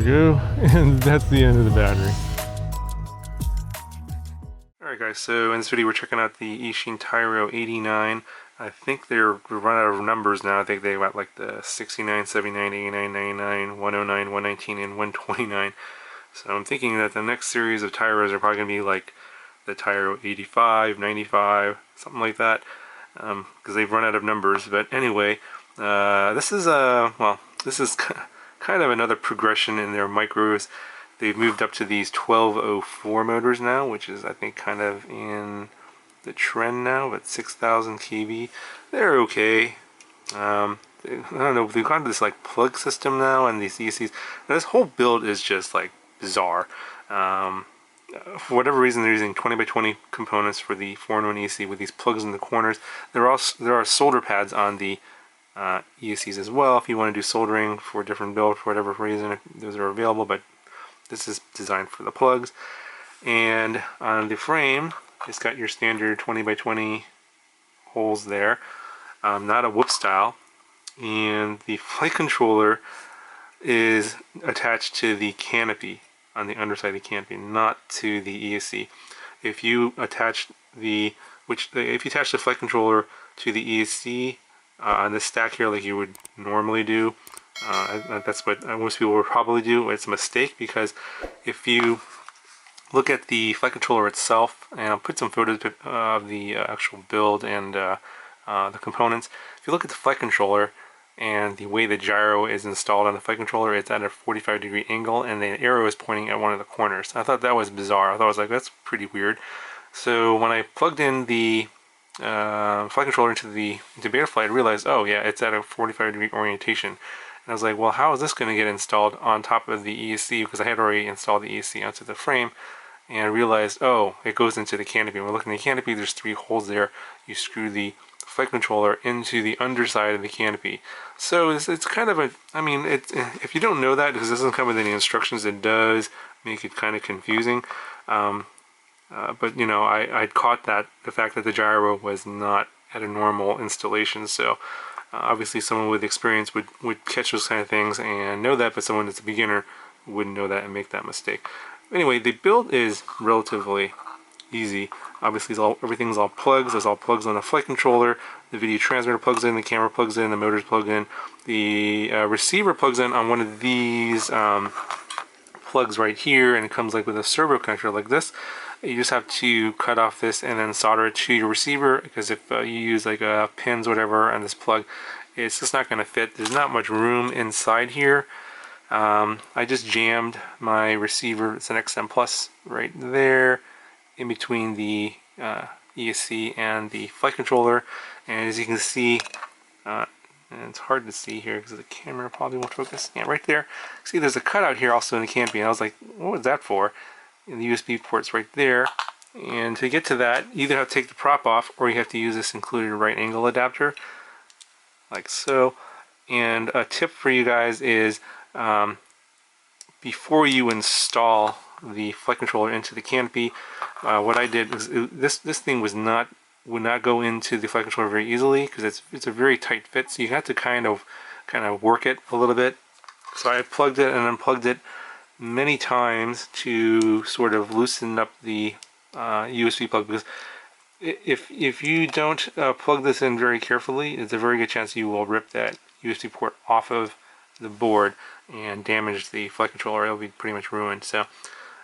we go, and that's the end of the battery. Alright guys, so in this video we're checking out the Eachine Tyro89. I think they're run out of numbers now. I think they got like the 69, 79, 89, 99, 109, 119, and 129. So I'm thinking that the next series of Tyros are probably going to be like the Tyro 85, 95, something like that, because they've run out of numbers. But anyway, this is kind of another progression in their micros. They've moved up to these 1204 motors now, which is I think kind of in the trend now, but 6,000 kV. They're okay. I don't know, they've gone to this like plug system now and these ESCs. Now, this whole build is just like bizarre. For whatever reason, they're using 20 by 20 components for the 4-in-1 ESC with these plugs in the corners. There are solder pads on the ESCs as well if you want to do soldering for a different build for whatever reason. Those are available, but this is designed for the plugs. And on the frame, it's got your standard 20 by 20 holes there, not a whoop style. And the flight controller is attached to the canopy on the underside of the canopy, not to the ESC. If you attach the flight controller to the ESC on this stack here, like you would normally do, that's what most people would probably do. It's a mistake, because if you look at the flight controller itself, and I'll put some photos of the actual build and the components. If you look at the flight controller and the way the gyro is installed on the flight controller, it's at a 45-degree angle, and the arrow is pointing at one of the corners. I thought that was bizarre. I was like, that's pretty weird. So when I plugged in the flight controller into Betaflight, I realized, oh yeah, it's at a 45-degree orientation. And I was like, well, how is this going to get installed on top of the ESC? Because I had already installed the ESC onto the frame, and I realized, oh, it goes into the canopy. When we're looking at the canopy, there's 3 holes there. You screw the flight controller into the underside of the canopy. So it's kind of a, I mean, if you don't know that, because it doesn't come with any instructions, it does make it kind of confusing. But you know, I'd caught the fact that the gyro was not at a normal installation. So obviously someone with experience would catch those kind of things and know that, but someone that's a beginner wouldn't know that and make that mistake. Anyway, the build is relatively easy. Obviously everything's all plugs. There's all plugs on the flight controller. The video transmitter plugs in, the camera plugs in, the motors plug in, the receiver plugs in on one of these plugs right here, and it comes like with a servo connector like this. You just have to cut off this and then solder it to your receiver, because if you use like pins or whatever on this plug, it's just not going to fit. There's not much room inside here. I just jammed my receiver, it's an XM Plus, right there in between the ESC and the flight controller. And as you can see, and it's hard to see here because the camera probably won't focus. Yeah, right there. See, there's a cutout here also in the canopy, and I was like, what was that for? And the USB port's right there. And to get to that, you either have to take the prop off, or you have to use this included right angle adapter, like so. And a tip for you guys is, before you install the flight controller into the canopy, what I did was, this thing would not go into the flight controller very easily, because it's a very tight fit. So you have to kind of work it a little bit. So I plugged it and unplugged it many times to sort of loosen up the USB plug, because if you don't plug this in very carefully, it's a very good chance you will rip that USB port off of the board and damage the flight controller. It'll be pretty much ruined. So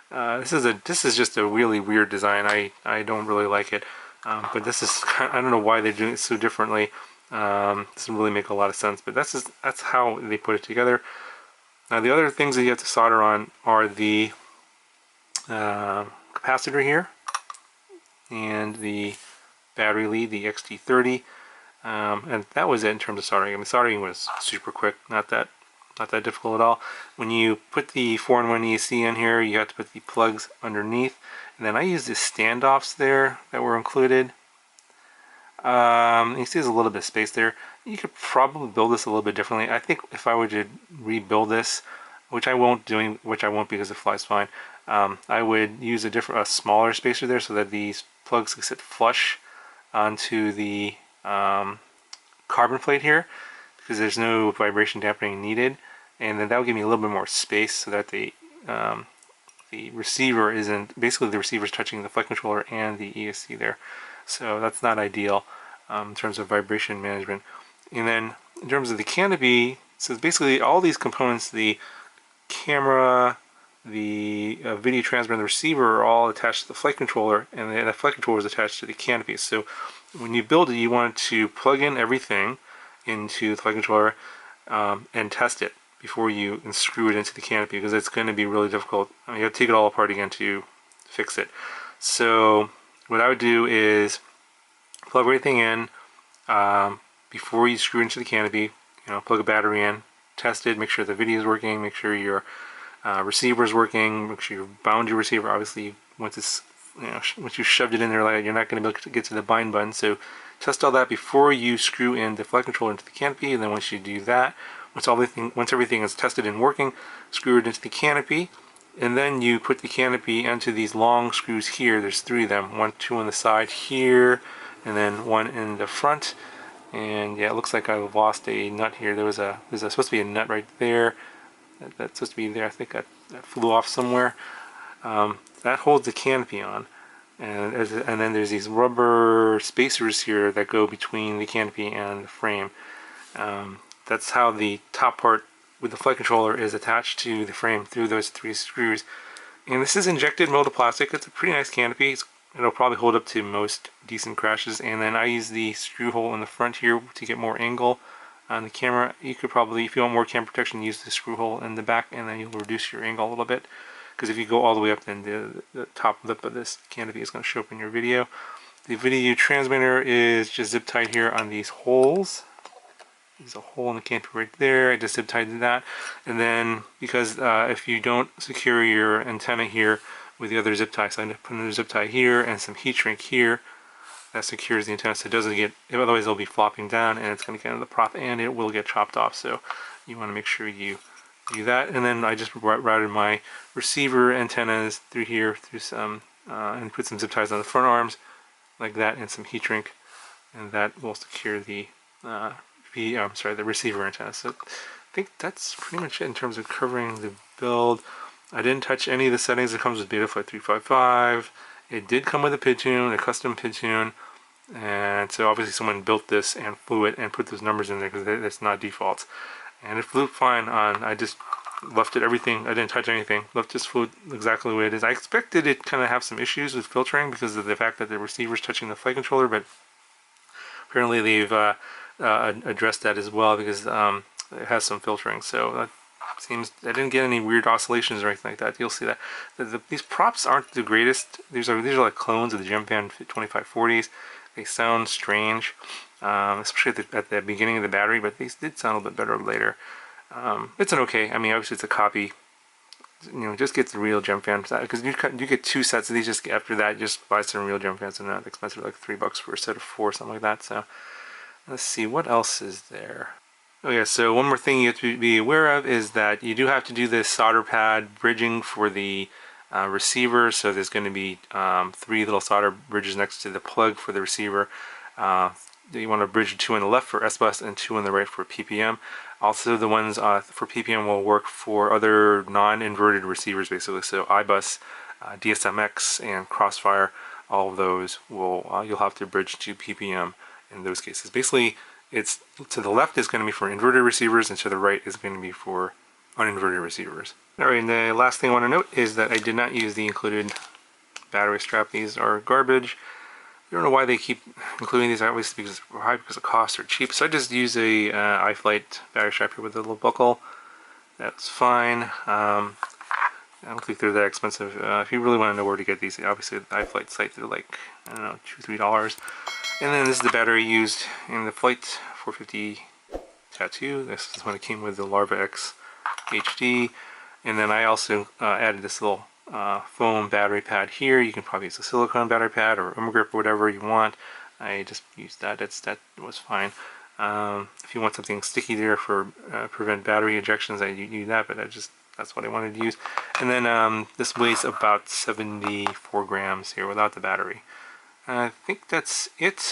this is just a really weird design. I don't really like it, but this is, I don't know why they're doing it so differently. Doesn't really make a lot of sense, but that's how they put it together. Now the other things that you have to solder on are the capacitor here and the battery lead, the XT30, and that was it in terms of soldering. I mean, soldering was super quick, not that difficult at all. When you put the 4-in-1 ESC in here, you have to put the plugs underneath, and then I used the standoffs there that were included. You see there's a little bit of space there. You could probably build this a little bit differently. I think if I were to rebuild this, which I won't because it flies fine, I would use a smaller spacer there so that these plugs can sit flush onto the carbon plate here, because there's no vibration dampening needed. and then that will give me a little bit more space so that the receiver isn't, basically the receiver is touching the flight controller and the ESC there. So that's not ideal in terms of vibration management. And then in terms of the canopy, so basically all these components, the camera, the video transmitter, and the receiver are all attached to the flight controller, and the flight controller is attached to the canopy. So when you build it, you want to plug in everything into the flight controller and test it before you screw it into the canopy, because it's going to be really difficult. I mean, you have to take it all apart again to fix it. So what I would do is plug everything in before you screw it into the canopy. Plug a battery in, test it, make sure the video is working, make sure your receiver is working, make sure you bound your receiver. Obviously, once it's once you shoved it in there, you're not going to be able to get to the bind button. So test all that before you screw in the flight controller into the canopy, and then once you do that, once everything is tested and working, screw it into the canopy, and then you put the canopy into these long screws here. There's 3 of them, two on the side here, and then one in the front. And yeah, it looks like I've lost a nut here. There's supposed to be a nut right there. That's supposed to be there. I think that flew off somewhere. That holds the canopy on, and then there's these rubber spacers here that go between the canopy and the frame. That's how the top part with the flight controller is attached to the frame through those 3 screws. And this is injected molded plastic. It's a pretty nice canopy. It'll probably hold up to most decent crashes. And then I use the screw hole in the front here to get more angle on the camera. You could probably, if you want more camera protection, use the screw hole in the back, and then you'll reduce your angle a little bit. Because if you go all the way up, then the top lip of this canopy is going to show up in your video. The video transmitter is just zip tied here on these holes. There's a hole in the canopy right there. I just zip tied that. And then, because if you don't secure your antenna here with the other zip tie, so I'm going to put another zip tie here and some heat shrink here. That secures the antenna so it doesn't get, otherwise it'll be flopping down and it's going to get into the prop and it will get chopped off. So you want to make sure you do that. And then I just routed my receiver antennas through here, through some, and put some zip ties on the front arms like that, and some heat shrink, and that will secure the the receiver antenna. So I think that's pretty much it in terms of covering the build. I didn't touch any of the settings. It comes with Betaflight 355. It did come with a PID tune, a custom PID tune, and so obviously someone built this and flew it and put those numbers in there because it's not defaults. And it flew fine on. I just left it everything. I didn't touch anything. Just flew exactly the way it is. I expected it kind of have some issues with filtering because of the fact that the receiver is touching the flight controller, but apparently they've addressed that as well, because it has some filtering. So that seems, I didn't get any weird oscillations or anything like that. You'll see that these props aren't the greatest. These are like clones of the Gemfan 2540s. They sound strange, especially at the beginning of the battery, but these did sound a little bit better later. It's an okay. I mean, obviously it's a copy. Just get the real Gemfan, because you get 2 sets of these. Just after that, just buy some real Gemfans, and not expensive, like $3 for a set of 4, something like that. So let's see, what else is there? Oh yeah, so one more thing you have to be aware of is that you do have to do this solder pad bridging for the receiver. So there's going to be 3 little solder bridges next to the plug for the receiver. You want to bridge 2 on the left for S-Bus and 2 on the right for PPM. Also, the ones for PPM will work for other non-inverted receivers, basically. So iBus, DSMX, and Crossfire, all of those will you'll have to bridge to PPM in those cases. Basically, it's to the left is going to be for inverted receivers, and to the right is going to be for uninverted receivers. Alright, and the last thing I want to note is that I did not use the included battery strap. These are garbage. I don't know why they keep including these, obviously because of cost or cheap. So I just use a iFlight battery strap here with a little buckle. That's fine. I don't think they're that expensive. If you really want to know where to get these, obviously the iFlight site, they're like, I don't know, $2-3. And then this is the battery used in the Flight 450 Tattoo. This is when it came with the Larva X HD. And then I also added this little foam battery pad here. You can probably use a silicone battery pad or grip or whatever you want. I just used that. That was fine. If you want something sticky there for prevent battery ejections, I use that, but that's what I wanted to use. And then this weighs about 74 grams here without the battery. I think that's it.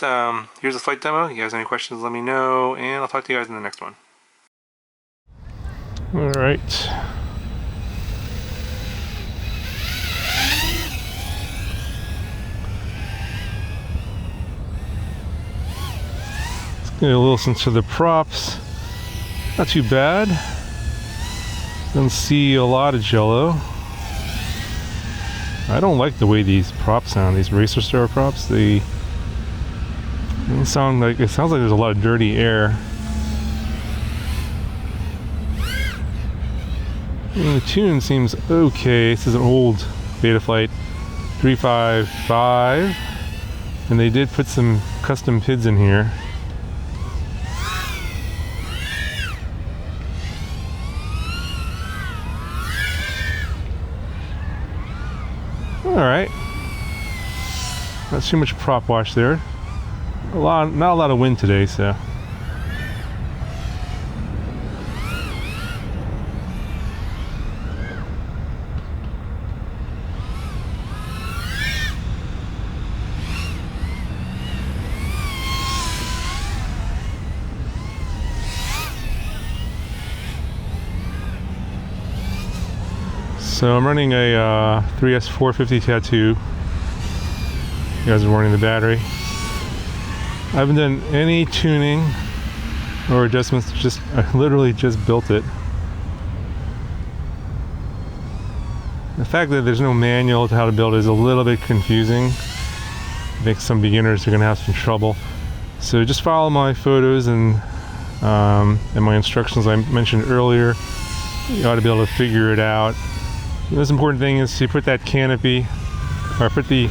Here's a flight demo. If you guys have any questions, let me know, and I'll talk to you guys in the next one. All right. Let's get a listen to the props. Not too bad. Don't see a lot of jello. I don't like the way these props sound. These Racer Star props. They sound like, it sounds like there's a lot of dirty air. And the tune seems okay. This is an old Betaflight 355, and they did put some custom PIDs in here. Alright. Not too much prop wash there. Not a lot of wind today, so. So I'm running a 3S450 Tattoo. You guys are warning the battery. I haven't done any tuning or adjustments, I literally just built it. The fact that there's no manual to how to build it is a little bit confusing. I think some beginners are going to have some trouble. So just follow my photos and my instructions I mentioned earlier. You ought to be able to figure it out. The most important thing is to put that canopy, or put the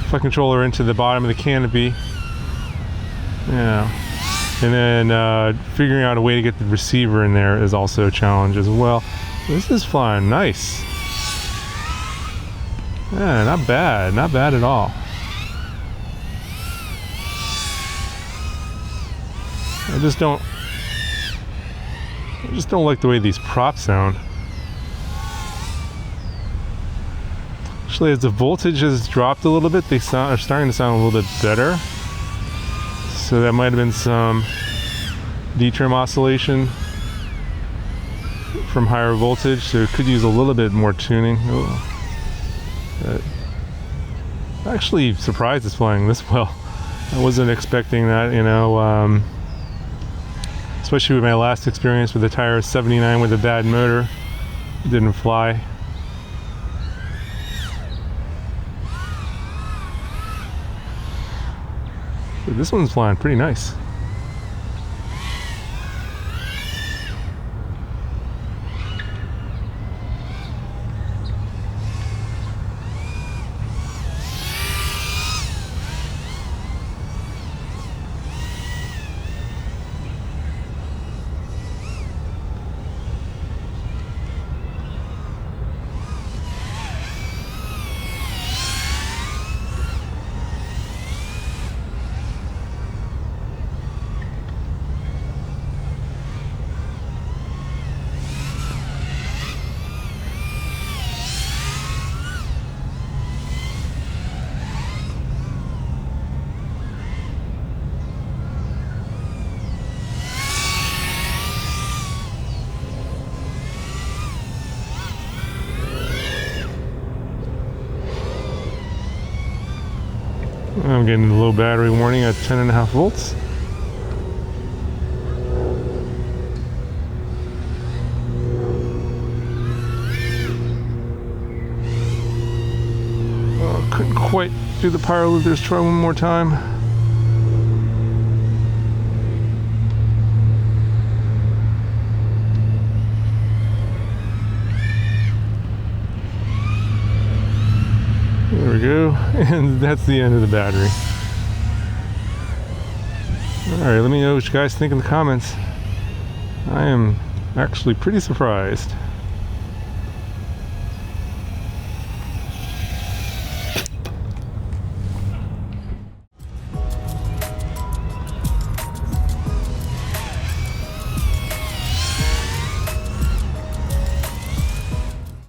flight controller into the bottom of the canopy. Yeah. And then figuring out a way to get the receiver in there is also a challenge as well. This is fun. Nice. Yeah, not bad. Not bad at all. I just don't like the way these props sound. Actually, as the voltage has dropped a little bit, they are starting to sound a little bit better. So that might have been some D-trim oscillation from higher voltage, so it could use a little bit more tuning. But actually surprised it's flying this well. I wasn't expecting that, you know, especially with my last experience with the Tyro89 with a bad motor. It didn't fly. But this one's flying pretty nice. I'm getting a low battery warning at 10.5 volts. Oh, couldn't quite do the power loop. Let's try one more time. There we go, and that's the end of the battery. Alright, let me know what you guys think in the comments. I am actually pretty surprised.